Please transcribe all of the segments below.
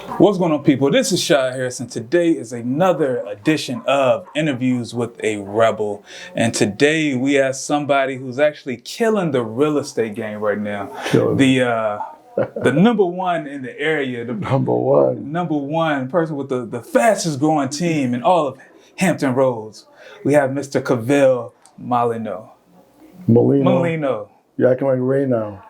What's going on, people? This is Shy Harrison. Today is another edition of Interviews with a Rebel. And today we have somebody who's actually killing the real estate game right now. The number one in the area. The number one person with the fastest growing team in all of Hampton Roads. We have Mr. Cavelle Mollineaux. Mollineaux. You're acting like Ray now.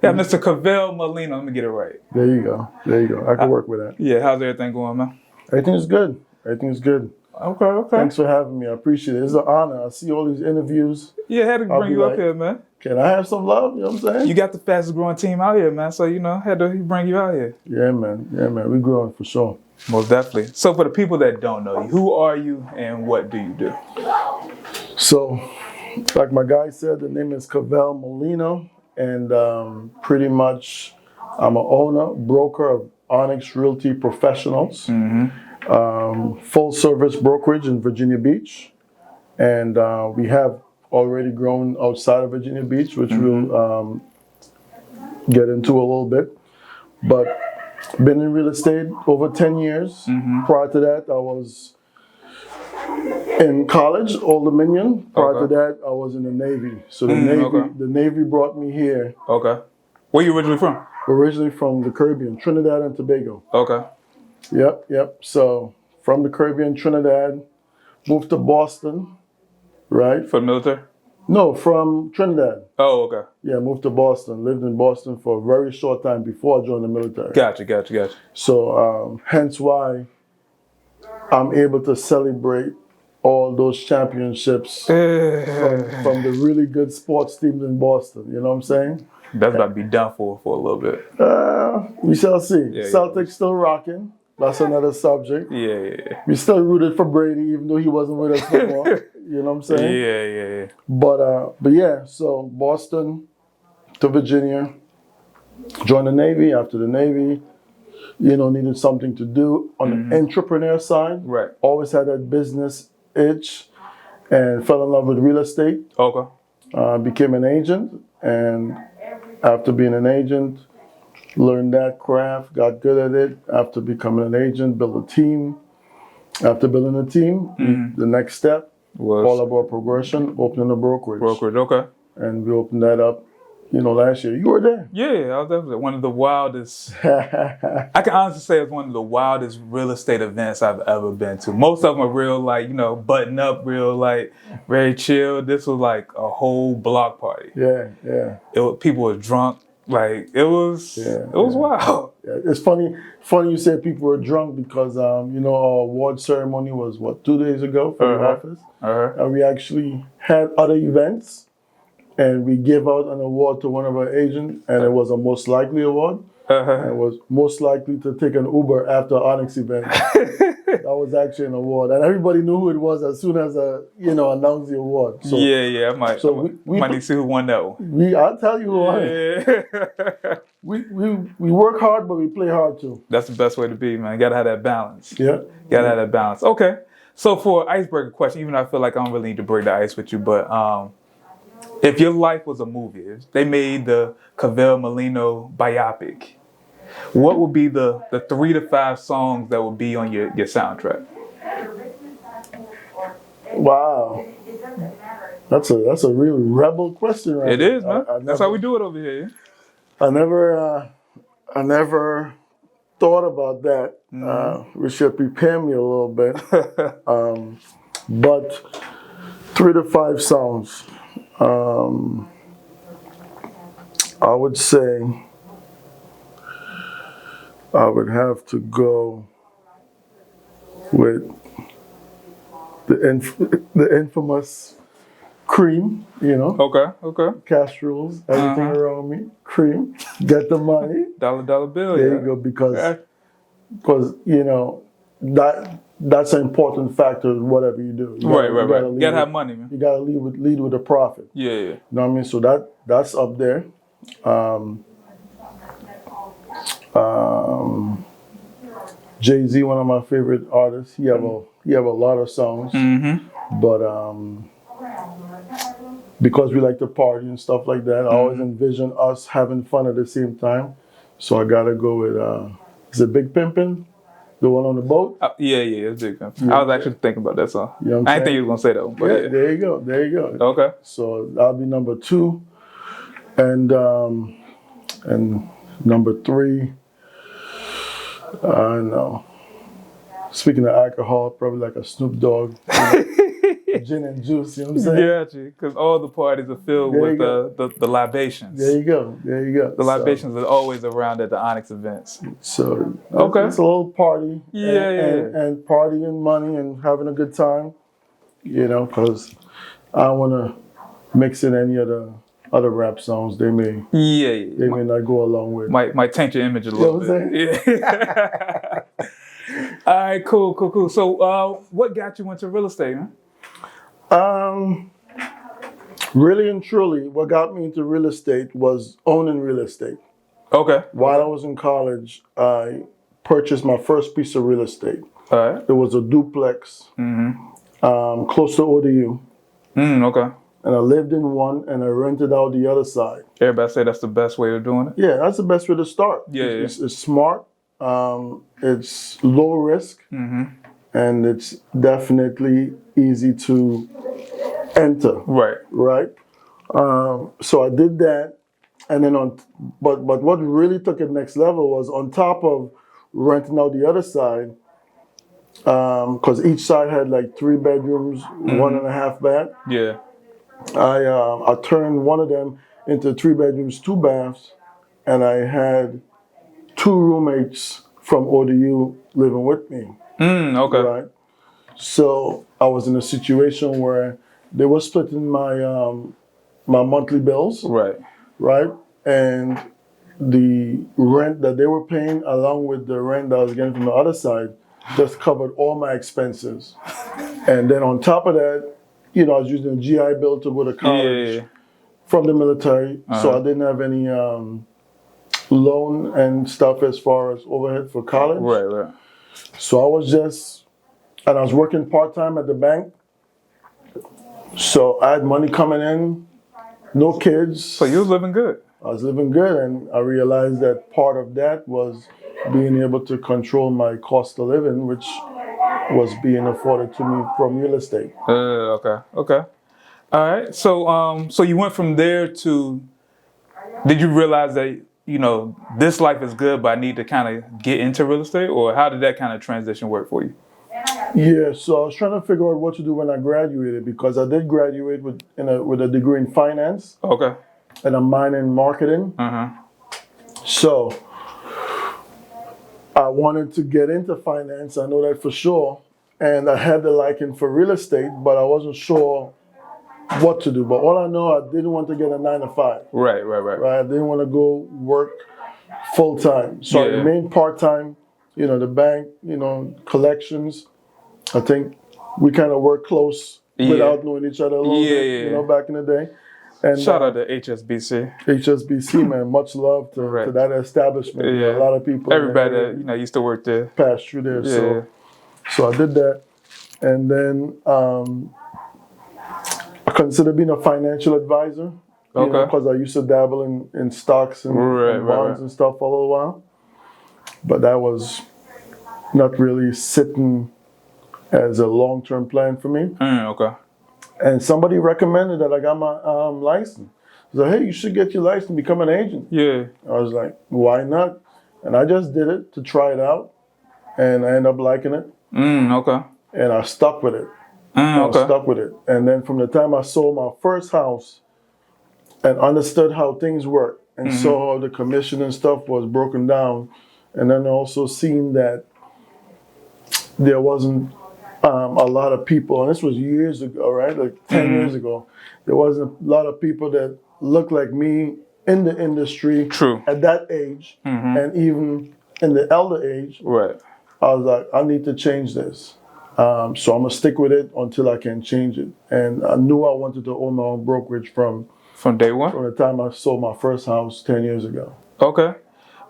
Yeah, Mr. Cavelle Mollineaux. Let me get it right. There you go. I can work with that. Yeah, how's everything going, man? Everything's good. Okay. Thanks for having me. I appreciate it. It's an honor. I see all these interviews. Yeah, had to bring you up here, man. Can I have some love? You know what I'm saying? You got the fastest growing team out here, man. So, had to bring you out here. Yeah, man. We growing for sure. Most definitely. So for the people that don't know you, who are you and what do you do? So, like my guy said, the name is Cavelle Mollineaux, and pretty much I'm an owner, broker of Onyx Realty Professionals, full service brokerage in Virginia Beach, and we have already grown outside of Virginia Beach, which we'll get into a little bit, but been in real estate over 10 years. Prior to that, I was in college, Old Dominion. Prior to that, I was in the Navy. So the Navy brought me here. Okay. Where you originally from? Originally from the Caribbean, Trinidad and Tobago. Okay. Yep. So from the Caribbean, Trinidad, moved to Boston, right? For the military? No, from Trinidad. Oh, okay. Yeah, moved to Boston. Lived in Boston for a very short time before I joined the military. Gotcha. So hence why I'm able to celebrate all those championships from the really good sports teams in Boston. You know what I'm saying? That's about to be done for a little bit. We shall see. Yeah, Celtics still rocking. That's another subject. Yeah. We still rooted for Brady, even though he wasn't with us no more. You know what I'm saying? Yeah. But yeah, so Boston to Virginia, joined the Navy. After the Navy, needed something to do on the entrepreneur side. Right. Always had that business itch and fell in love with real estate. Okay. Became an agent, and after being an agent, learned that craft, got good at it. After becoming an agent, built a team. After building a team, the next step was all about progression, opening a brokerage. Okay. And we opened that up, last year. You were there. Yeah, I was definitely one of the wildest. I can honestly say it's one of the wildest real estate events I've ever been to. Most of them are real, button up, real, very chill. This was like a whole block party. Yeah. People were drunk. It was wild. Yeah, it's funny you say people were drunk because, our award ceremony was, 2 days ago for the office? And we actually had other events, and we gave out an award to one of our agents, and it was a most likely award. And it was most likely to take an Uber after Onyx event. That was actually an award, and everybody knew who it was as soon as announced the award. So, I might. So we might need to see who won that one. I'll tell you who won it. We work hard, but we play hard too. That's the best way to be, man. You gotta have that balance. Yeah. Gotta have that balance. Okay. So for an icebreaker question, even though I feel like I don't really need to break the ice with you, but if your life was a movie, if they made the Cavelle Mollineaux biopic, what would be the 3 to 5 songs that would be on your soundtrack? Wow. That's a really rebel question, right? It is, man. That's how we do it over here. I never thought about that. We should prepare me a little bit. But 3 to 5 songs. I would say I would have to go with the infamous Cream, Okay. Cash rules, everything around me. Cream, get the money. Dollar bill. There you go, because that's an important factor in whatever you do. Right. You gotta have money, man. You gotta lead with a profit. Yeah. You know what I mean? So that's up there. Jay-Z, one of my favorite artists. He have a lot of songs, but because we like to party and stuff like that, I always envision us having fun at the same time. So I gotta go with Is it Big Pimpin'? The one on the boat? Yeah, it's Big Pimp. I was actually thinking about that song. You know what I'm I didn't think saying? you was gonna say that one, but yeah. There you go. There you go. Okay. So that'll be number 2. And number 3, I don't know. Speaking of alcohol, probably like a Snoop Dogg, gin and juice, you know what I'm saying? Yeah, because all the parties are filled There with you go. the libations. There you go. There you go. The libations are always around at the Onyx events. So Okay. it's a little party. Yeah. And party and money and having a good time, you know, because I don't want to mix in any of the other rap songs they may not go along with. Might taint your image a little bit. Yeah. All right, cool. So, what got you into real estate, man? Really and truly, what got me into real estate was owning real estate. Okay. While I was in college, I purchased my first piece of real estate. All right. It was a duplex, close to ODU. Okay. And I lived in one, and I rented out the other side. Everybody say that's the best way of doing it? Yeah, that's the best way to start. Yeah. It's smart. It's low risk, and it's definitely easy to enter. Right. So I did that, and then but what really took it next level was on top of renting out the other side, because each side had like 3 bedrooms, 1.5 bath. Yeah. I turned one of them into 3 bedrooms, 2 baths, and I had 2 roommates from ODU living with me. Okay. Right. So I was in a situation where they were splitting my my monthly bills. Right. And the rent that they were paying, along with the rent that I was getting from the other side, just covered all my expenses. And then on top of that, you know, I was using a GI Bill to go to college from the military, so I didn't have any loan and stuff as far as overhead for college. Right. So I was working part-time at the bank. So I had money coming in, no kids. So you was living good. I was living good, and I realized that part of that was being able to control my cost of living, which was being afforded to me from real estate. Okay. All right. So you went from there to, did you realize that, you know, this life is good, but I need to kind of get into real estate? Or how did that kind of transition work for you? Yeah, so I was trying to figure out what to do when I graduated, because I did graduate with a degree in finance. Okay. And a minor in marketing. So I wanted to get into finance, I know that for sure. And I had the liking for real estate, but I wasn't sure what to do. But all I know, I didn't want to get a 9 to 5. Right. I didn't want to go work full time. So I remained part time, you know, the bank, you know, collections. I think we kind of worked close without knowing each other a little bit, you know, back in the day. And shout out to HSBC. HSBC, man, much love to that establishment. Yeah. A lot of people. Everybody that, you know, used to work there. Passed through there. Yeah. So I did that. And then I considered being a financial advisor. Because I used to dabble in stocks and bonds and stuff for a little while. But that was not really sitting as a long-term plan for me. Okay. And somebody recommended that I got my license. I said, hey, you should get your license and become an agent. Yeah. I was like, why not? And I just did it to try it out. And I ended up liking it. Okay. And I stuck with it. I stuck with it. And then from the time I sold my first house and understood how things work and saw how the commission and stuff was broken down, and then also seeing that there wasn't a lot of people, and this was years ago, right? Like 10 years ago, there wasn't a lot of people that looked like me in the industry at that age, and even in the elder age. Right. I was like, I need to change this. So I'm gonna stick with it until I can change it. And I knew I wanted to own my own brokerage from day one? From the time I sold my first house 10 years ago. Okay.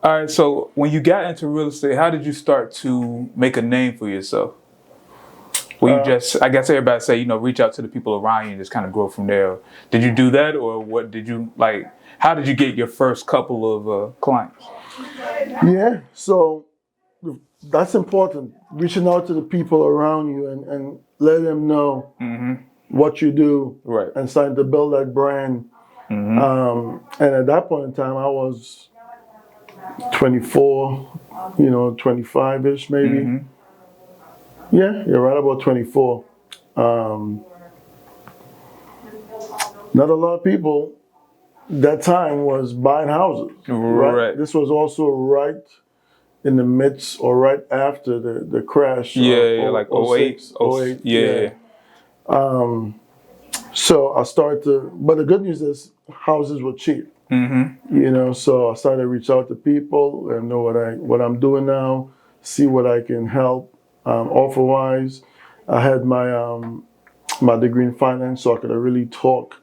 All right, so when you got into real estate, how did you start to make a name for yourself? Well, you just, I guess everybody say, you know, reach out to the people around you and just kind of grow from there. Did you do that, or what did you, like, how did you get your first couple of clients? Yeah, so that's important. Reaching out to the people around you and let them know what you do, Right. and starting to build that brand. And at that point in time, I was 24, 25-ish maybe. Yeah, you're right about 24. Not a lot of people that time was buying houses. Right. This was also right in the midst or right after the crash. Yeah, like 08, 06, 08. Yeah. So I started to, but the good news is houses were cheap. So I started to reach out to people and know what I'm doing now, see what I can help offer wise. I had my degree in finance, so I could really talk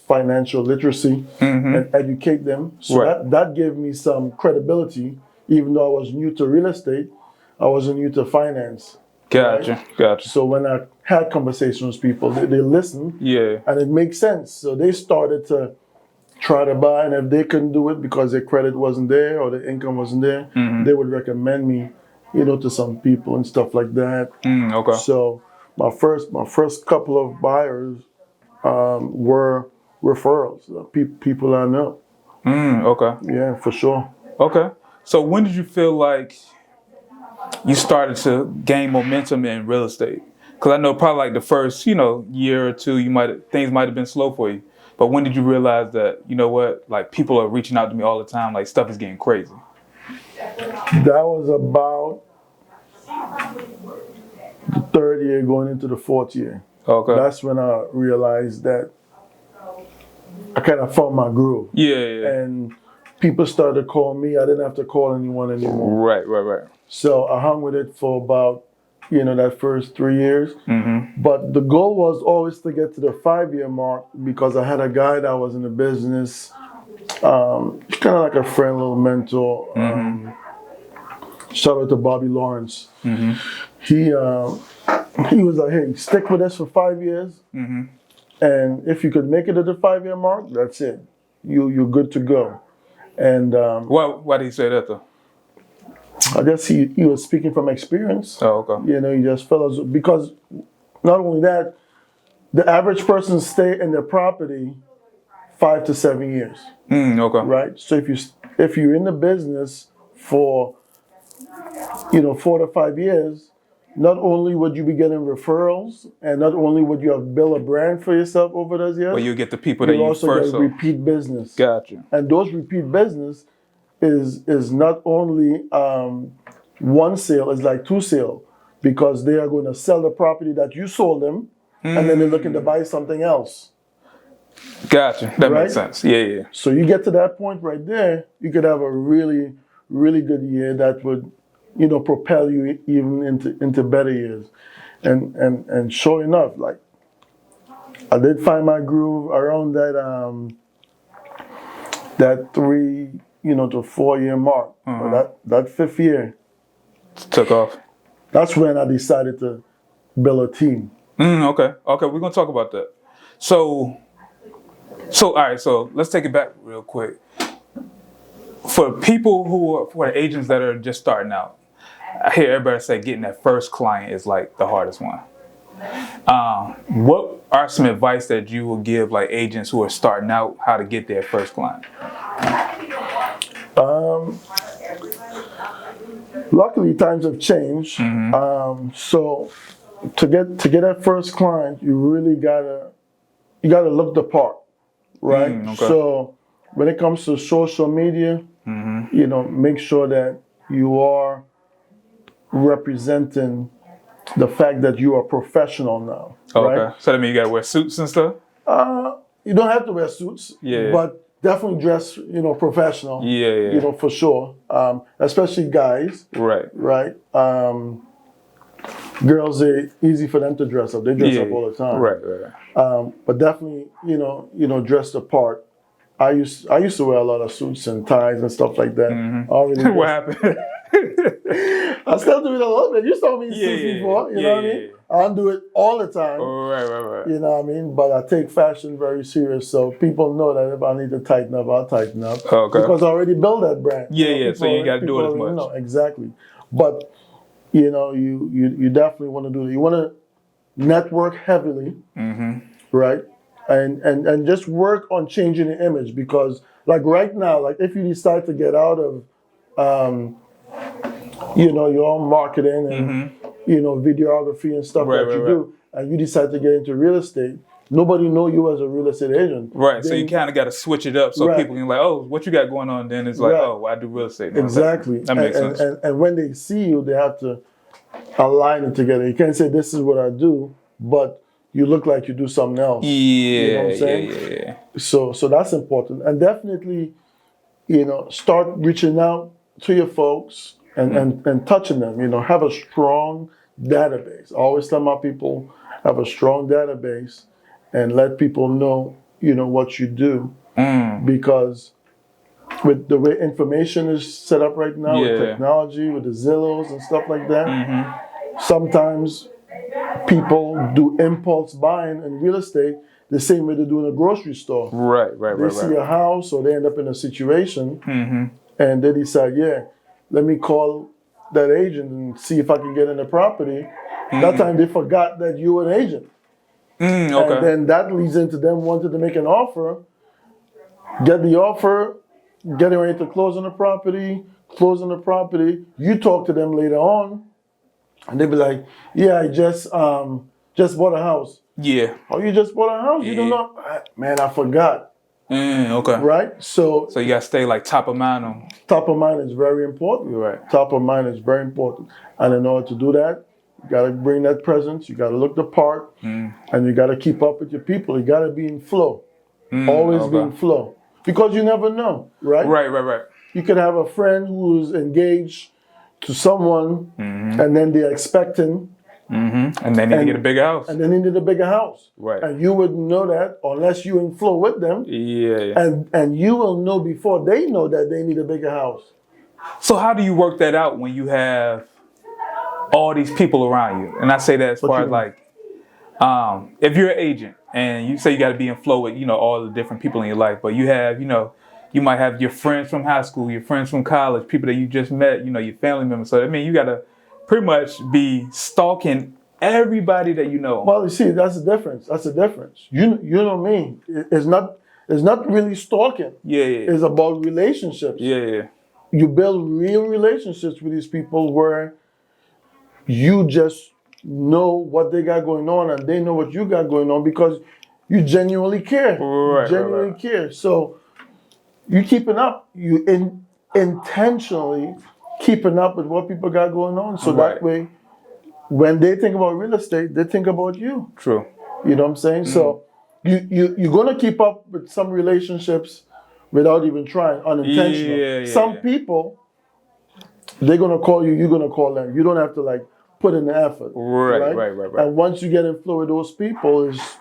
financial literacy and educate them. So that gave me some credibility, even though I was new to real estate, I wasn't new to finance. Gotcha. So when I had conversations with people, they listened, and it makes sense. So they started to try to buy, and if they couldn't do it because their credit wasn't there or their income wasn't there, they would recommend me, to some people and stuff like that. Okay. So my first couple of buyers were referrals, people I know. Okay. Yeah, for sure. Okay. So when did you feel like you started to gain momentum in real estate? Because I know probably like the first, year or two, things might have been slow for you. But when did you realize that, like people are reaching out to me all the time, like stuff is getting crazy? That was about the third year going into the fourth year. Okay. That's when I realized that I kind of found my groove. Yeah. And people started to call me. I didn't have to call anyone anymore. Right. So I hung with it for about, that first 3 years. But the goal was always to get to the 5-year mark because I had a guy that was in the business, kind of like a friend, little mentor. Shout out to Bobby Lawrence. He was like, hey, stick with us for 5 years. And if you could make it to the 5-year mark, that's it. You're good to go. And why did he say that though? I guess he was speaking from experience. Oh, okay. He just felt as because not only that, the average person stay in their property 5 to 7 years. Okay. Right. So if you're in the business for 4 to 5 years, not only would you be getting referrals, and not only would you have built a brand for yourself over those years, but you get the people that you also first get repeat business. Gotcha. And those repeat business is not only one sale, it's like 2 sales, because they are going to sell the property that you sold them, and then they're looking to buy something else. Gotcha. That makes sense. Yeah. So you get to that point right there, you could have a really, really good year that would, propel you even into better years. And sure enough, like I did find my groove around that 3 to 4 year mark. But that 5th year took off. That's when I decided to build a team. Okay, we're gonna talk about that. So all right, so let's take it back real quick. For people for agents that are just starting out, I hear everybody say getting that first client is like the hardest one. What are some advice that you will give like agents who are starting out how to get their first client? Luckily, times have changed. So to get that first client, you really gotta look the part, right? Okay. So when it comes to social media, make sure that you are representing the fact that you are professional now. Okay. Right? So that means you gotta wear suits and stuff? You don't have to wear suits, but definitely dress, professional. Yeah. For sure. Especially guys. Right. Girls, are easy for them to dress up. They dress up all the time. Right. But definitely, dress the part. I used to wear a lot of suits and ties and stuff like that. What happened? I still do it a little bit. You saw me in suits before, you know what I mean? I don't do it all the time. Right. You know what I mean? But I take fashion very serious, so people know that if I need to tighten up, I'll tighten up. Okay. Because I already built that brand. So you ain't got to do it as much. Exactly. But you know, you definitely want to do that. You want to network heavily, right? And just work on changing the image, because like right now, like if you decide to get out of, you know, your own marketing and you know, videography and stuff that you do, and you decide to get into real estate, nobody know you as a real estate agent. Right. So you kind of got to switch it up so people can like, oh, what you got going on? Then it's like, oh, well, I do real estate now. Exactly. That makes sense. And when they see you, they have to align it together. You can't say this is what I do, but you look like you do something else. Yeah. You know what I'm saying? Yeah. So that's important. And definitely, you know, start reaching out to your folks and touching them. You know, have a strong database. I always tell my people, have a strong database and let people know, you know, what you do. Because with the way information is set up right now, with technology, with the Zillows and stuff like that, sometimes people do impulse buying in real estate the same way they do in a grocery store. They see a house or they end up in a situation and they decide, yeah, let me call that agent and see if I can get in the property. That time they forgot that you were an agent. And then that leads into them wanting to make an offer, get the offer, getting ready to closing the property. You talk to them later on, and they be like, "Yeah, I just bought a house." Yeah. Oh, you just bought a house? You don't know? Man, I forgot. Right? So you gotta stay like top of mind on. Top of mind is very important. Top of mind is very important, and in order to do that, you gotta bring that presence. You gotta look the part, and you gotta keep up with your people. You gotta be in flow. Always be in flow. Because you never know, right? Right. You could have a friend who's engaged to someone, and then they're expecting, and they need to get a bigger house. And they needed a bigger house. And you wouldn't know that unless you in flow with them. And you will know before they know that they need a bigger house. So how do you work that out when you have all these people around you? And I say that as far as like, if you're an agent and you say you got to be in flow with, you know, all the different people in your life, but you have, you know, you might have your friends from high school, your friends from college, people that you just met, you know, your family members. So I mean, you got to pretty much be stalking everybody that you know. Well, you see, that's the difference. You know me. It's not really stalking. It's about relationships. You build real relationships with these people where you just know what they got going on and they know what you got going on because you genuinely care. Care. So you keeping up. You intentionally keeping up with what people got going on. So that way, when they think about real estate, they think about you. True. You know what I'm saying? So you're gonna keep up with some relationships without even trying, unintentional. Some people, they're gonna call you, you're gonna call them. You don't have to like put in the effort. Right. And once you get in flow with those people, it's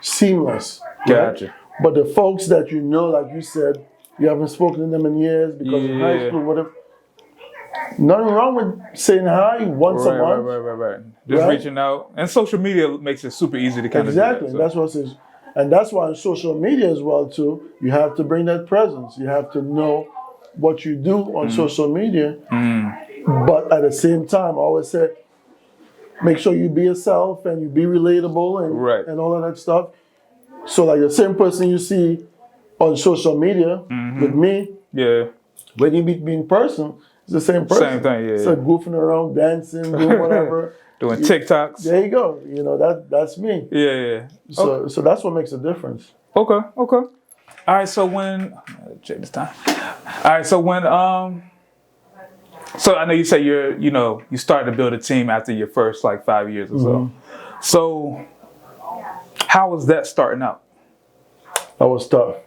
seamless. Gotcha. But the folks that you know, like you said, you haven't spoken to them in years because in high school, whatever. Nothing wrong with saying hi once a month. Right. Just reaching out. And social media makes it super easy to kind of do that. So. That's what it is. And that's why on social media as well too, you have to bring that presence. You have to know what you do on social media. But at the same time, I always say, make sure you be yourself and you be relatable and all of that stuff. So like the same person you see on social media with me, when you meet me in person, it's the same person. Same thing, So goofing around, dancing, doing whatever. Doing TikToks. There you go. You know, that's me. So that's what makes a difference. Okay. All right, so when check this time. All right, so when so I know you say you started to build a team after your first like 5 years or so. So how was that starting out? That was tough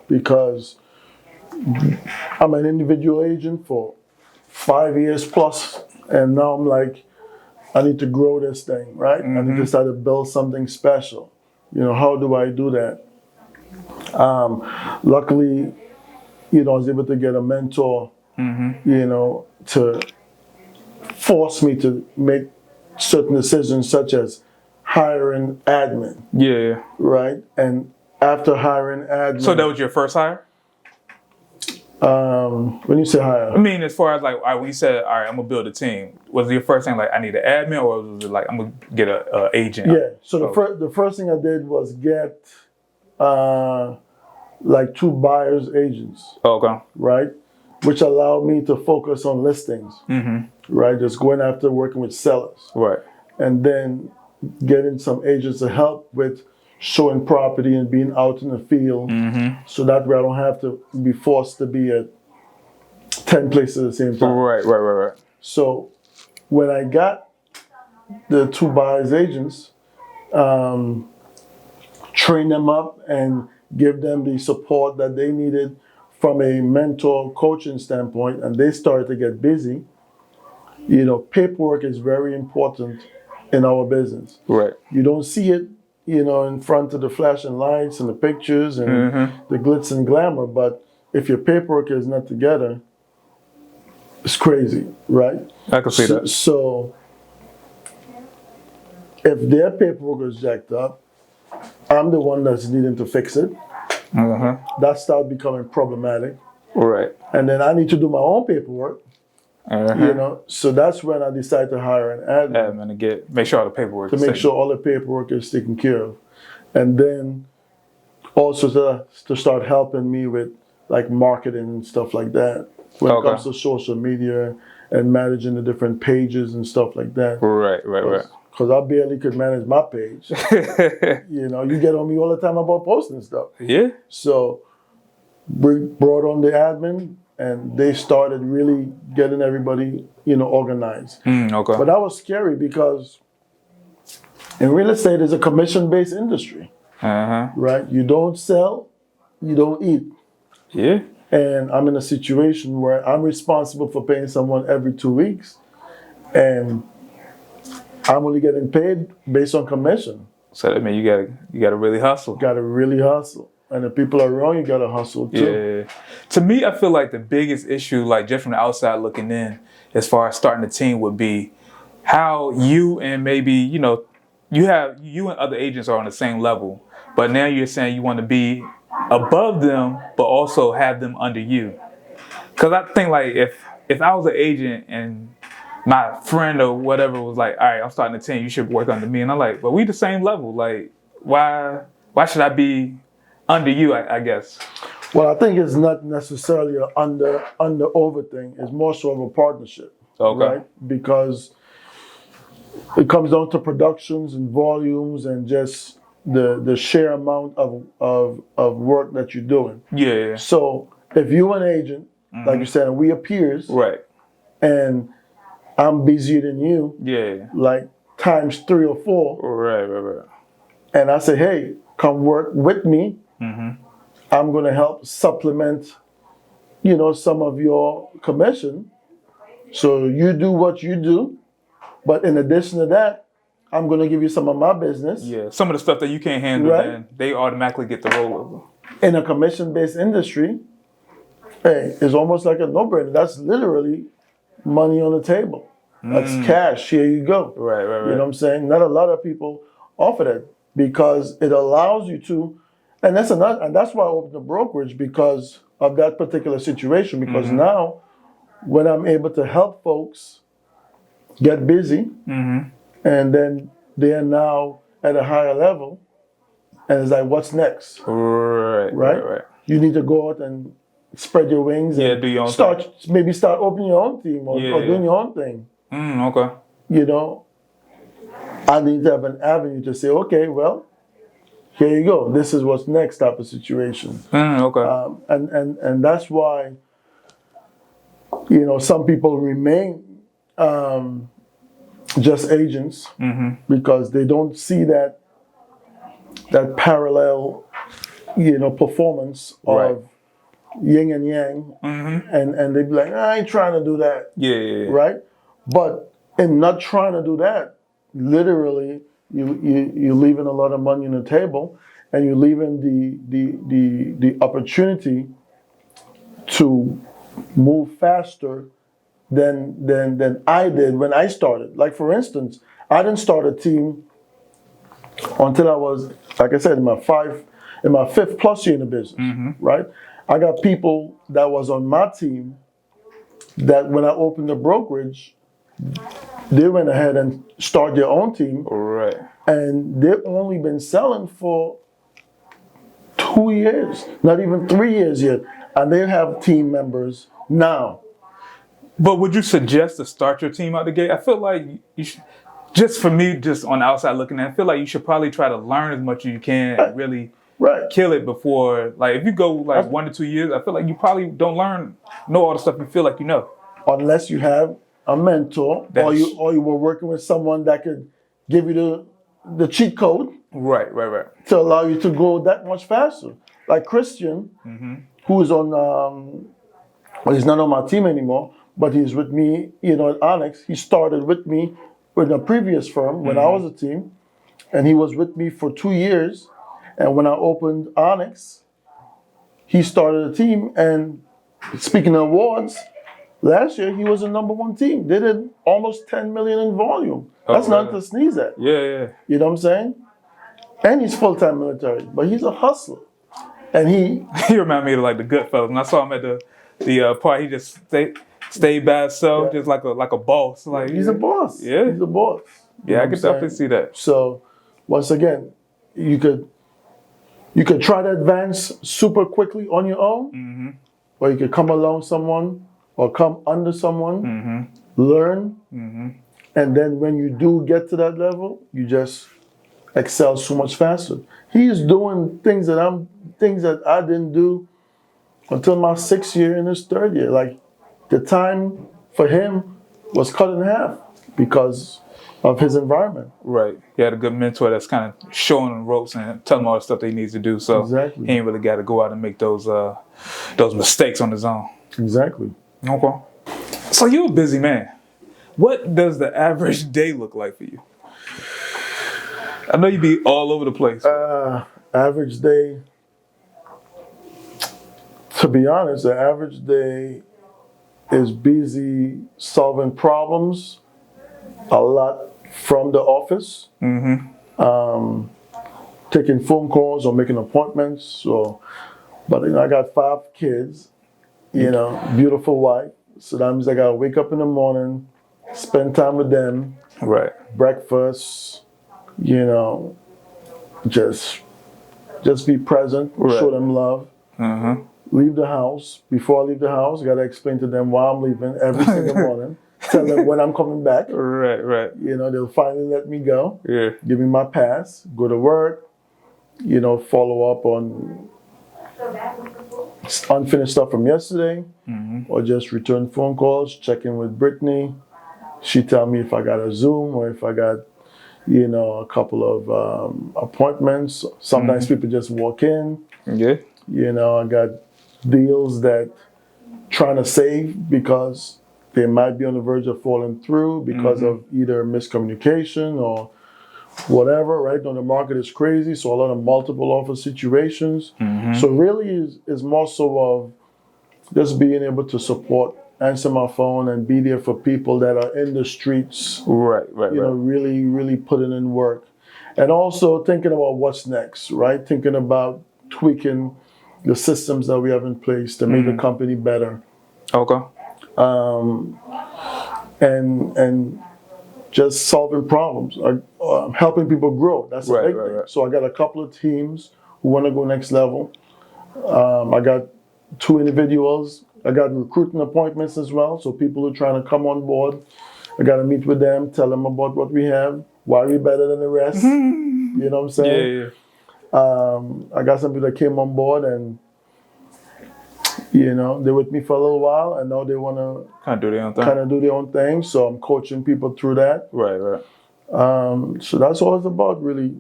because I'm an individual agent for 5 years plus, and now I'm like, I need to grow this thing, right? I need to start to build something special. You know, how do I do that? Luckily, I was able to get a mentor, to force me to make certain decisions, such as hiring admin. Right? And after hiring admin. So that was your first hire? When you say hire, I mean, as far as like, all right, when you said, all right, I'm gonna build a team, was your first thing like I need an admin, or was it like I'm gonna get a agent? yeah. So the first thing I did was get like 2 buyers agents, Okay. right, which allowed me to focus on listings, right, just going after working with sellers, Right. and then getting some agents to help with showing property and being out in the field, so that way I don't have to be forced to be at 10 places at the same time. Right. So when I got the 2 buyers agents, train them up and give them the support that they needed from a mentor coaching standpoint, and they started to get busy. You know, paperwork is very important in our business. Right. You don't see it, you know, in front of the flashing lights and the pictures and the glitz and glamour, but if your paperwork is not together, it's crazy, right? I can see that. So if their paperwork is jacked up, I'm the one that's needing to fix it. That started becoming problematic. Right. And then I need to do my own paperwork. You know, so that's when I decided to hire an admin to make sure all the paperwork to make sure all the paperwork is taken care of, and then also to start helping me with like marketing and stuff like that when it comes to social media and managing the different pages and stuff like that. Right. Because I barely could manage my page. You know, you get on me all the time about posting stuff. Yeah. So we brought on the admin, and they started really getting everybody, you know, organized. Okay. But that was scary because in real estate is a commission-based industry, right? You don't sell, you don't eat. Yeah. And I'm in a situation where I'm responsible for paying someone every 2 weeks, and I'm only getting paid based on commission. So that means you gotta really hustle. Got to really hustle. And if people are wrong, you got to hustle too. Yeah. To me, I feel like the biggest issue, like just from the outside looking in, as far as starting a team would be how you and maybe, you know, you and other agents are on the same level, but now you're saying you want to be above them, but also have them under you. Because I think like if I was an agent and my friend or whatever was like, all right, I'm starting a team, you should work under me. And I'm like, but we the same level. Like, why should I be under you, I guess? Well, I think it's not necessarily an under over thing. It's more so of a partnership, right? Because it comes down to productions and volumes and just the sheer amount of work that you're doing. Yeah. So if you're an agent, like you said, and we are peers, right, and I'm busier than you, like times 3 or 4, right, and I say, hey, come work with me. I'm going to help supplement, you know, some of your commission. So you do what you do, but in addition to that, I'm going to give you some of my business. Yeah, some of the stuff that you can't handle, then they automatically get the rollover. In a commission-based industry, hey, it's almost like a no-brainer. That's literally money on the table. That's cash. Here you go. Right. You know what I'm saying? Not a lot of people offer that because it allows you to. And that's why I opened the brokerage, because of that particular situation. Because now, when I'm able to help folks get busy, and then they are now at a higher level, and it's like, what's next? Right. You need to go out and spread your wings and do your own start opening your own team or doing your own thing. Okay. You know, I need to have an avenue to say, okay, well, here you go. This is what's next type of situation. Okay. And that's why, you know, some people remain just agents because they don't see that parallel, you know, performance of yin and yang, and they be like, I ain't trying to do that. Yeah. Right? But in not trying to do that, literally, you're leaving a lot of money on the table, and you're leaving the opportunity to move faster than I did when I started. Like, for instance, I didn't start a team until I was, like I said, in my fifth plus year in the business, right? I got people that was on my team that when I opened the brokerage, they went ahead and started their own team, Right. and they've only been selling for 2 years, not even 3 years yet, and they have team members now. But would you suggest to start your team out the gate? I feel like you should, just for me, just on the outside looking at it, I feel like you should probably try to learn as much as you can and really Right. kill it before, like if you go like 1 to 2 years, I feel like you probably don't know all the stuff you feel like you know. Unless you have a mentor or you were working with someone that could give you the cheat code Right. to allow you to go that much faster. Like Christian, who is on, well, he's not on my team anymore, but he's with me, at Onyx. He started with me with a previous firm when I was a team, and he was with me for 2 years. And when I opened Onyx, he started a team. And speaking of awards, last year he was the #1 team. They did almost 10 million in volume. That's really? not to sneeze at. Yeah. You know what I'm saying? And he's full-time military, but he's a hustler. And he remind me of like the Goodfellas. When I saw him at the party, he just stayed by himself, just like a boss. Like he's a boss. Yeah. He's a boss. Yeah, I could definitely see that. So once again, you could try to advance super quickly on your own, or you could come along someone or come under someone, learn, and then when you do get to that level, you just excel so much faster. He's doing things that I didn't do until my 6th year and his 3rd year. Like the time for him was cut in half because of his environment. Right. He had a good mentor that's kind of showing him ropes and telling him all the stuff that he needs to do. So Exactly. he ain't really got to go out and make those mistakes on his own. Exactly. Okay. So you're a busy man. What does the average day look like for you? I know you be all over the place. Average day. To be honest, the average day is busy solving problems, a lot from the office, taking phone calls or making appointments. But I got 5 kids, beautiful wife. So that means I gotta wake up in the morning, spend time with them, Right. breakfast, just be present, Right. show them love. Leave the house. Before I leave the house, I gotta explain to them why I'm leaving every single morning. Tell them when I'm coming back. Right. They'll finally let me go. Yeah. Give me my pass. Go to work. Follow up on unfinished stuff from yesterday, or just return phone calls. Check in with Brittany. She tell me if I got a Zoom or if I got, a couple of appointments. Sometimes people just walk in. Yeah. I got deals that trying to save because they might be on the verge of falling through because of either miscommunication or whatever. Right now the market is crazy, so a lot of multiple offer situations. So really is more so of just being able to support, answer my phone, and be there for people that are in the streets. Right. Really putting in work, and also thinking about what's next. Right, thinking about tweaking the systems that we have in place to make the company better. Okay. And just solving problems, helping people grow. That's a big thing. So I got a couple of teams who want to go next level. I got 2 individuals. I got recruiting appointments as well. So people who are trying to come on board, I got to meet with them, tell them about what we have, why we're better than the rest. You know what I'm saying? Yeah. I got some people that came on board and, they're with me for a little while, and now they want to Kind of do their own thing. kind of do their own thing. So I'm coaching people through that. Right. So that's all it's about, really.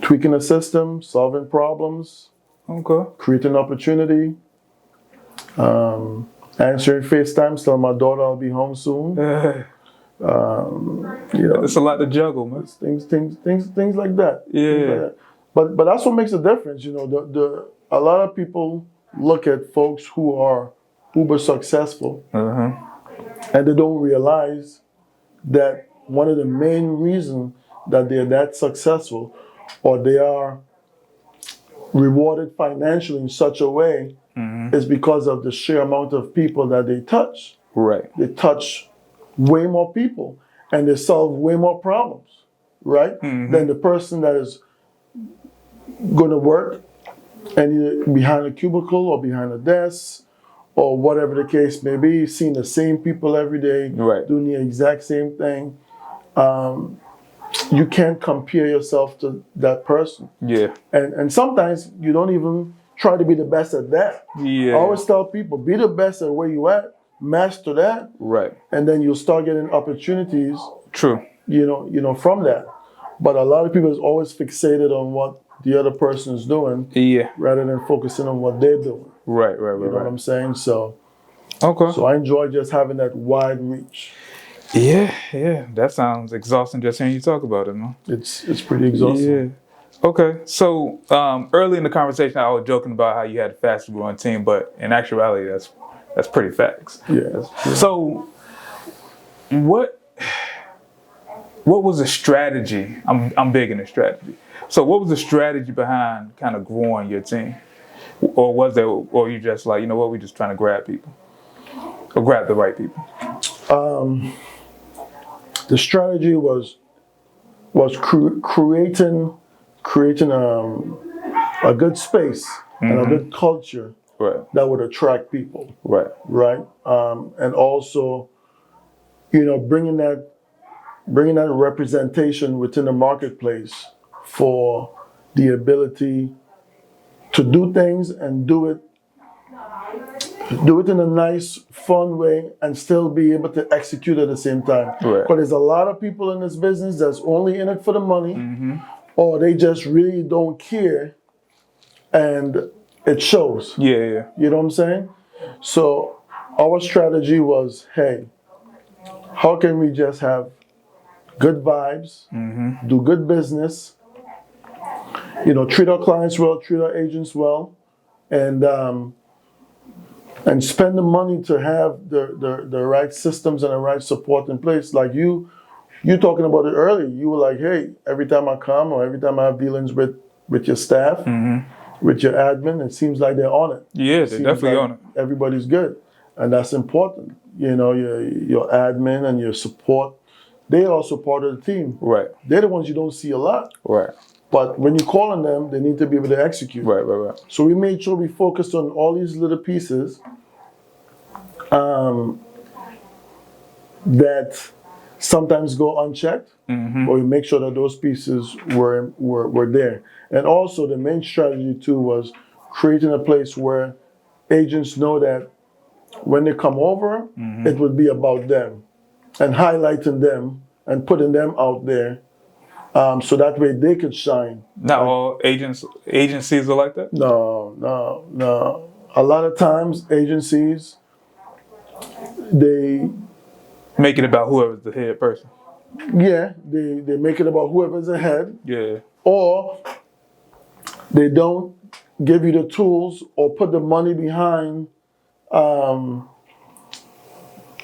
Tweaking the system, solving problems, Okay. creating opportunity, answering FaceTime, telling my daughter I'll be home soon. It's a lot to juggle, man. Things like that. Yeah. Things like that. But that's what makes a difference. A lot of people look at folks who are uber successful, and they don't realize that one of the main reasons that they're that successful, or they are rewarded financially in such a way is because of the sheer amount of people that they touch. Right. They touch way more people and they solve way more problems, right? Than the person that is going to work and either behind a cubicle or behind a desk or whatever the case may be, seeing the same people every day, Right. doing the exact same thing. You can't compare yourself to that person. Yeah. And sometimes you don't even try to be the best at that. Yeah. I always tell people, be the best at where you at, master that, Right. and then you'll start getting opportunities, True. from that. But a lot of people is always fixated on what the other person is doing Yeah. rather than focusing on what they're doing. Right. You know what I'm saying? So Okay. I enjoy just having that wide reach. Yeah. That sounds exhausting just hearing you talk about it, man. It's pretty exhausting. Yeah. Okay. So early in the conversation, I was joking about how you had a fast growing team, but in actuality, that's pretty facts. Yeah. So what was the strategy? I'm big into strategy. So what was the strategy behind kind of growing your team? Or was there, or you just like, you know what, we're just trying to grab people or grab the right people? The strategy was creating a good space and a good culture Right. that would attract people, Right. right? And also, bringing that representation within the marketplace for the ability to do things and do it in a nice, fun way and still be able to execute at the same time. Right. Because there's a lot of people in this business that's only in it for the money, or they just really don't care, and it shows. Yeah. You know what I'm saying? So our strategy was, hey, how can we just have good vibes, do good business, treat our clients well, treat our agents well, and spend the money to have the right systems and the right support in place. Like you talking about it earlier, you were like, hey, every time I come or every time I have dealings with your staff, with your admin, it seems like they're on it. Yeah, they're definitely on it. Everybody's good. And that's important. Your admin and your support, they're also part of the team. Right. They're the ones you don't see a lot. Right. But when you call on them, they need to be able to execute. Right. So we made sure we focused on all these little pieces that sometimes go unchecked, but we make sure that those pieces were there. And also the main strategy too was creating a place where agents know that when they come over, it would be about them and highlighting them and putting them out there. So that way they could shine. Not all agencies are like that? No. A lot of times agencies, they make it about whoever's the head person. Yeah, they make it about whoever's ahead. Yeah. Or they don't give you the tools or put the money behind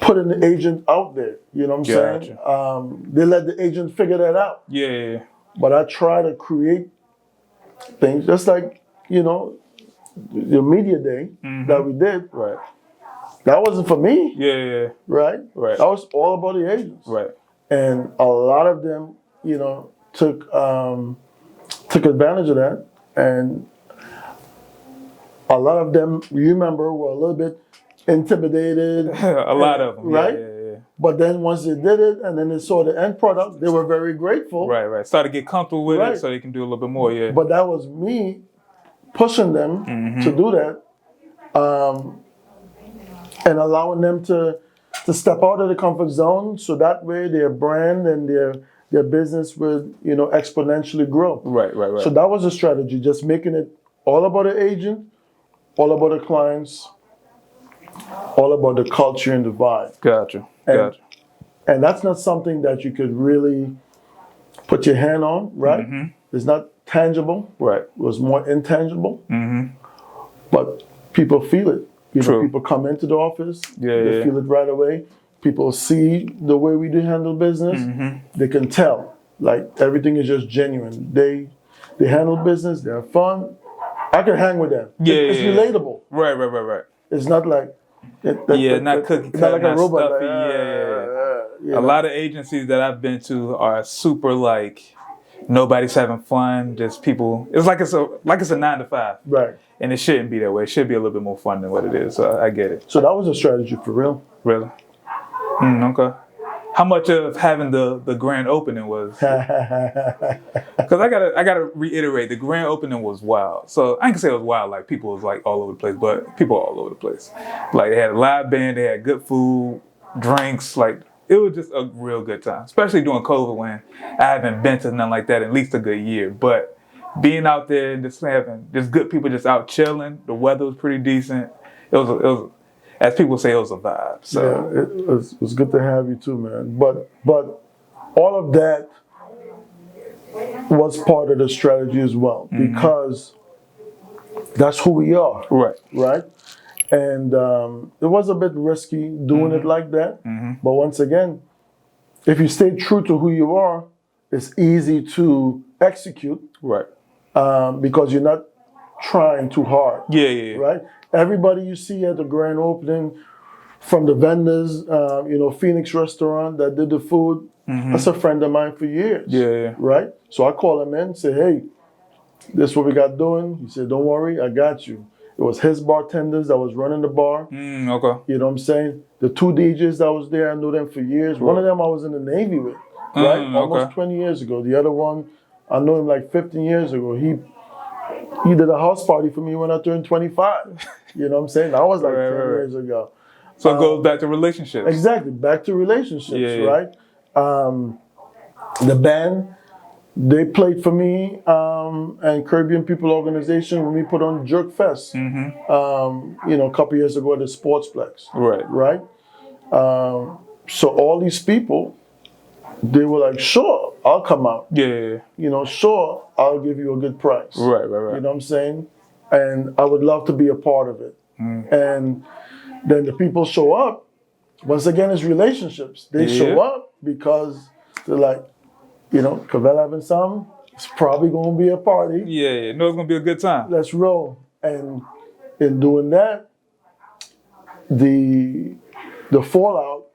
putting the agent out there. You know what I'm saying? They let the agent figure that out. Yeah. But I try to create things just like, the media day that we did. Right. That wasn't for me. Yeah. Right? Right. That was all about the agents. Right. And a lot of them, took advantage of that. And a lot of them, remember, were a little bit intimidated. A lot of them. Right? Yeah. But then once they did it and then they saw the end product, they were very grateful. Right. Started to get comfortable with it so they can do a little bit more, yeah. But that was me pushing them to do that, and allowing them to step out of the comfort zone so that way their brand and their business would, exponentially grow. Right. So that was a strategy, just making it all about the agent, all about the clients, all about the culture and the vibe. Gotcha. And that's not something that you could really put your hand on, right? It's not tangible. Right. It was more intangible. But people feel it. People come into the office. They feel it right away. People see the way we do handle business. They can tell. Like everything is just genuine. They handle business. They have fun. I can hang with them. It's relatable. Right. It's not like not cookie it's not cut, like a not robot. stuffy. Like, A lot of agencies that I've been to are super like nobody's having fun. Just people. It's like it's a 9 to 5. Right. And it shouldn't be that way. It should be a little bit more fun than what it is. So I get it. So that was a strategy for real. Really? Okay. How much of having the grand opening was? Because I gotta reiterate, the grand opening was wild. So I can say it was wild, like people was like all over the place, but people were all over the place. Like they had a live band, they had good food, drinks, like it was just a real good time. Especially during COVID when I haven't been to nothing like that in at least a good year. But being out there and just having just good people just out chilling, the weather was pretty decent. It was as people say, it was a vibe. So yeah, it was good to have you too, man. But all of that was part of the strategy as well, because that's who we are. Right? And it was a bit risky doing it like that. But once again, if you stay true to who you are, it's easy to execute. Right. Because you're not trying too hard. Yeah. Right? Everybody you see at the grand opening, from the vendors, Phoenix restaurant that did the food, that's a friend of mine for years. Yeah. Right? So I call him in, say, hey, this is what we got doing. He said, don't worry, I got you. It was his bartenders that was running the bar. Okay. You know what I'm saying? The 2 DJs that was there, I knew them for years. One of them I was in the Navy with, right? Almost 20 years ago. The other one, I knew him like 15 years ago. He did a house party for me when I turned 25. You know what I'm saying? That was like 10 years ago. So it goes back to relationships. Exactly, back to relationships, right? The band, they played for me and Caribbean People Organization when we put on Jerk Fest, a couple years ago at the Sportsplex. Right? So all these people, they were like, sure, I'll come out. Sure, I'll give you a good price. Right. You know what I'm saying? And I would love to be a part of it. And then the people show up. Once again, it's relationships. They show up because they're like, Cavelle having something, it's probably going to be a party. Yeah. No, it's going to be a good time. Let's roll. And in doing that, the fallout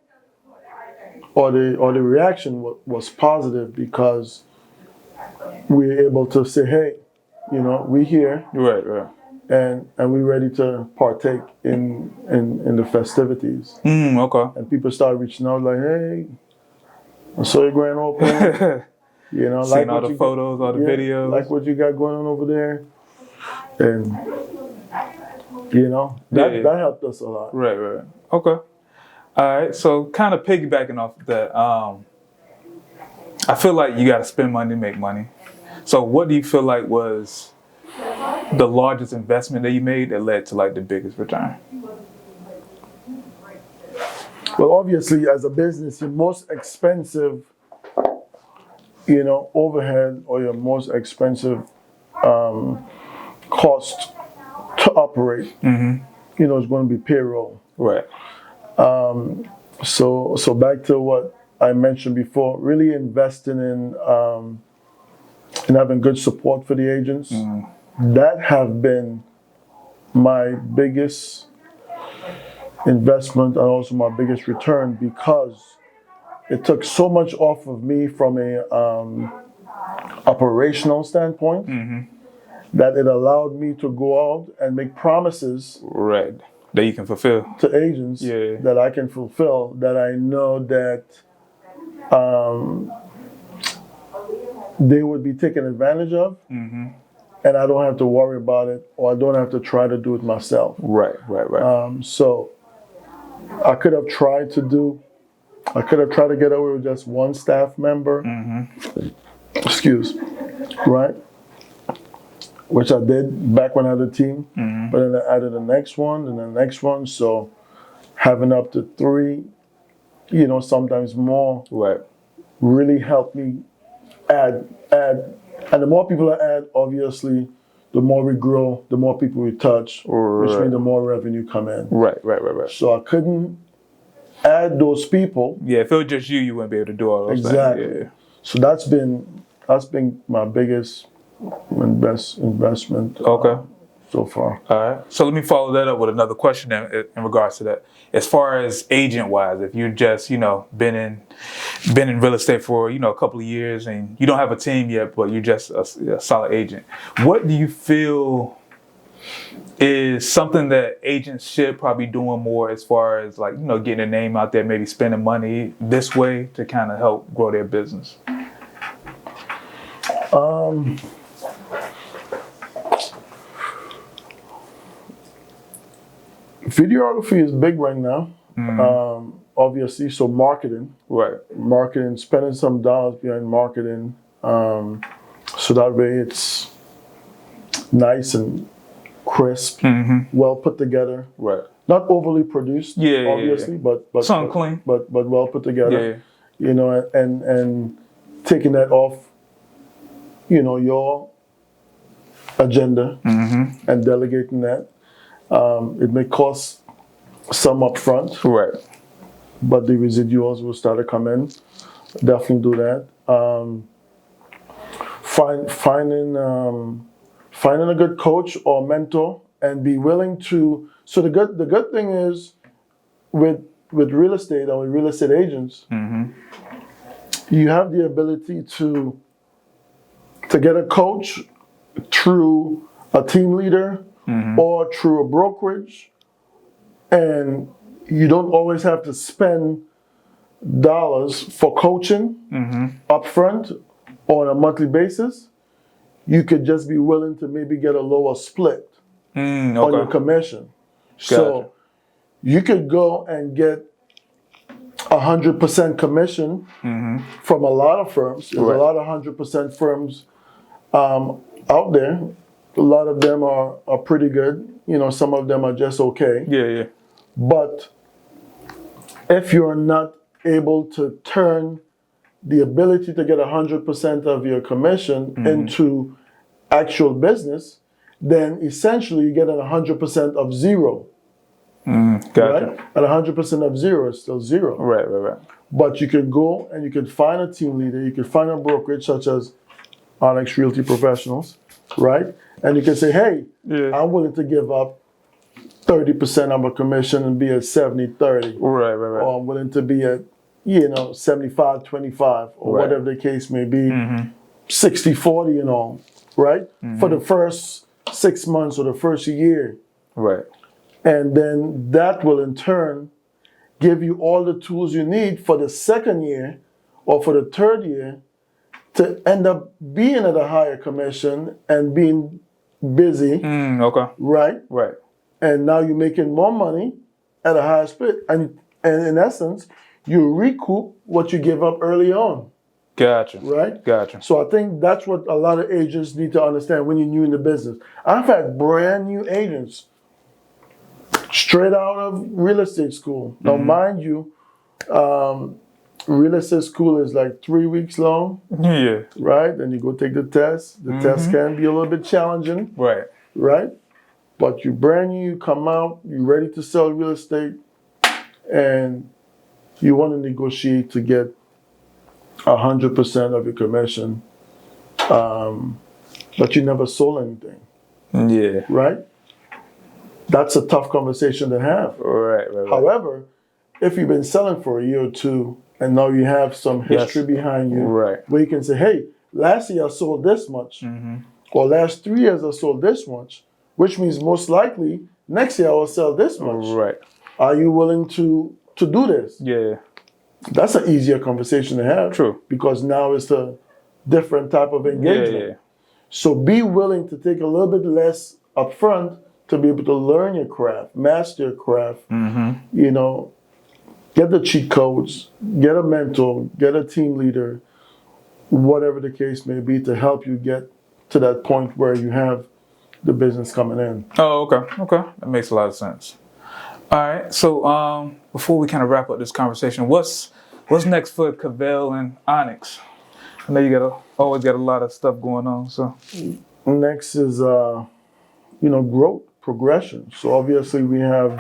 or the reaction was positive, because we were able to say, hey, we here. Right. And we're ready to partake in the festivities. Okay. And people started reaching out like, hey, I saw your grand opening. Seeing all the photos, all the videos. Like what you got going on over there. And, that helped us a lot. Right. Okay. All right. So kind of piggybacking off that, I feel like you got to spend money to make money. So what do you feel like was the largest investment that you made that led to like the biggest return? Well, obviously, as a business, your most expensive, overhead, or your most expensive cost to operate, is going to be payroll. Right. So back to what I mentioned before, really investing in having good support for the agents. That have been my biggest investment and also my biggest return, because it took so much off of me from a operational standpoint that it allowed me to go out and make promises that you can fulfill to agents that I can fulfill, that I know that they would be taken advantage of. And I don't have to worry about it, or I don't have to try to do it myself. Right. So I could have tried to get away with just one staff member. Right? Which I did back when I had a team. But then I added the next one and the next one. So having up to 3, sometimes more, really helped me add. And the more people I add, obviously, the more we grow, the more people we touch, which means the more revenue come in. Right. So I couldn't add those people. Yeah, if it was just you, you wouldn't be able to do all those things. Exactly. So that's been my biggest investment. Okay. so far. All right. So let me follow that up with another question in regards to that. As far as agent wise, if you're just, been in real estate for, a couple of years and you don't have a team yet, but you're just a solid agent, what do you feel is something that agents should probably doing more as far as like, getting a name out there, maybe spending money this way to kind of help grow their business? Videography is big right now. Obviously, so marketing. Right. Marketing, spending some dollars behind marketing. So that way it's nice and crisp, well put together. Right. Not overly produced, obviously, but something clean. But well put together. Yeah. And taking that off, your agenda and delegating that. It may cost some upfront, Right. but the residuals will start to come in. Definitely do that. Finding a good coach or mentor and be willing to. So the good thing is with real estate and with real estate agents, you have the ability to get a coach through a team leader or through a brokerage, and you don't always have to spend dollars for coaching upfront or on a monthly basis. You could just be willing to maybe get a lower split on your commission. So you could go and get 100% commission from a lot of firms. There's a lot of 100% firms out there. A lot of them are pretty good. Some of them are just okay. Yeah. But if you're not able to turn the ability to get 100% of your commission into actual business, then essentially you get 100% of zero. Gotcha. Right? And 100% of zero is still zero. Right. But you can go and you can find a team leader, you can find a brokerage such as Onyx Realty Professionals, right? And you can say, hey, I'm willing to give up 30% of my commission and be at 70-30. Right. Or I'm willing to be at, 75-25 or whatever the case may be, 60-40 and all, right? For the first 6 months or the first year. Right. And then that will in turn give you all the tools you need for the second year or for the third year to end up being at a higher commission and being busy. Right? Right. And now you're making more money at a higher split. And in essence, you recoup what you give up early on. Gotcha. Right? Gotcha. So I think that's what a lot of agents need to understand when you're new in the business. I've had brand new agents straight out of real estate school. Now, mind you, real estate school is like 3 weeks long. Yeah. Right? And you go take the test. The test can be a little bit challenging. Right. Right? But you're brand new, you come out, you're ready to sell real estate, and you want to negotiate to get 100% of your commission, but you never sold anything. Yeah. Right? That's a tough conversation to have. Right. However, if you've been selling for a year or two and now you have some history behind you, where you can say, hey, last year I sold this much, or last 3 years I sold this much, which means most likely next year I will sell this much. Right. Are you willing to do this? Yeah. That's an easier conversation to have. True. Because now it's a different type of engagement. Yeah. So be willing to take a little bit less upfront to be able to learn your craft, master your craft, get the cheat codes, get a mentor, get a team leader, whatever the case may be, to help you get to that point where you have the business coming in. Oh, okay. That makes a lot of sense. All right. So before we kind of wrap up this conversation, what's next for Cavelle and Onyx? I know you always got a lot of stuff going on. So next is growth, progression. So obviously we have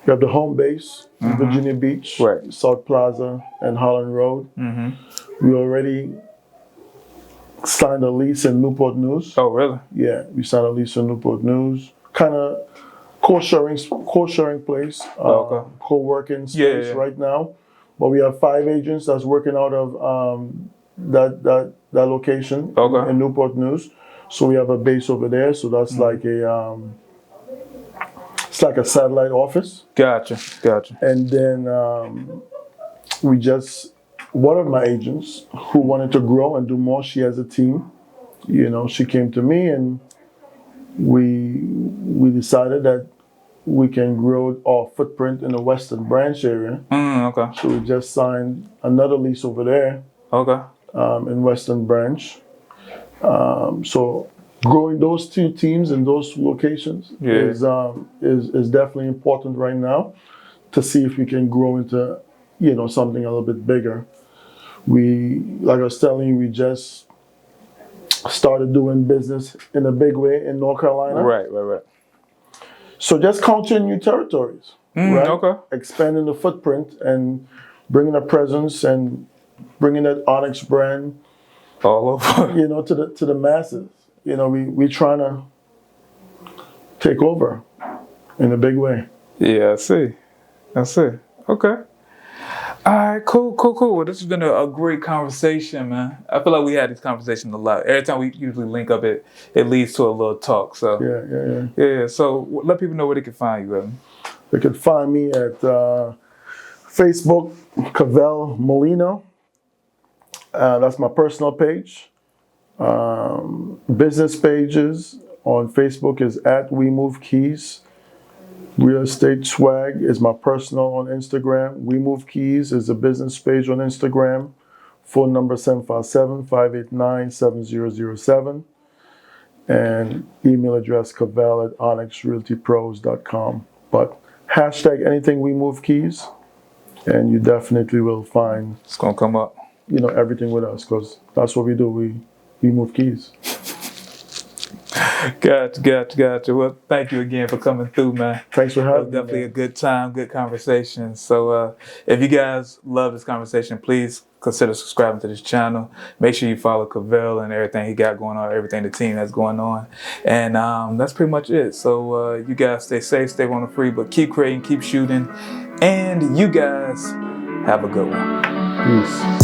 the home base in Virginia Beach, South Plaza and Holland Road. We already signed a lease in Newport News. Oh, really? Yeah, we signed a lease in Newport News. Kind of co-sharing place, Okay. co-working space Yeah, yeah. right now. But we have 5 agents that's working out of that location Okay. in Newport News. So we have a base over there. So that's like it's like a satellite office. Gotcha. And then one of my agents who wanted to grow and do more, she has a team. She came to me and we decided that we can grow our footprint in the Western Branch area. Okay. So we just signed another lease over there Okay. in Western Branch. So growing those 2 teams in those locations is definitely important right now to see if we can grow into something a little bit bigger. Like I was telling you, we just started doing business in a big way in North Carolina. Right. So just conquering new territories, right? Okay. Expanding the footprint and bringing a presence and bringing that Onyx brand, All over. to the masses. We trying to take over in a big way. Yeah, I see. Okay. All right, cool. Well, this has been a great conversation, man. I feel like we had this conversation a lot. Every time we usually link up, it leads to a little talk. So yeah. So let people know where they can find you, Evan. They can find me at Facebook, Cavelle Mollineaux. That's my personal page. Business pages on Facebook is at We Move Keys. Real Estate Swag is my personal on Instagram. We Move Keys is a business page on Instagram. Phone number 757-589-7007. And email address cavelle@onyxrealtypros.com. But hashtag anything We Move Keys, and you definitely will find It's gonna come up. everything with us, because that's what we do. We move keys. Gotcha. Well, thank you again for coming through, man. Thanks for It having was me. definitely a good time, good conversation. So if you guys love this conversation, please consider subscribing to this channel. Make sure you follow Cavelle and everything he got going on, everything the team has going on. And that's pretty much it. So you guys stay safe, stay on the free, but keep creating, keep shooting. And you guys have a good one. Peace.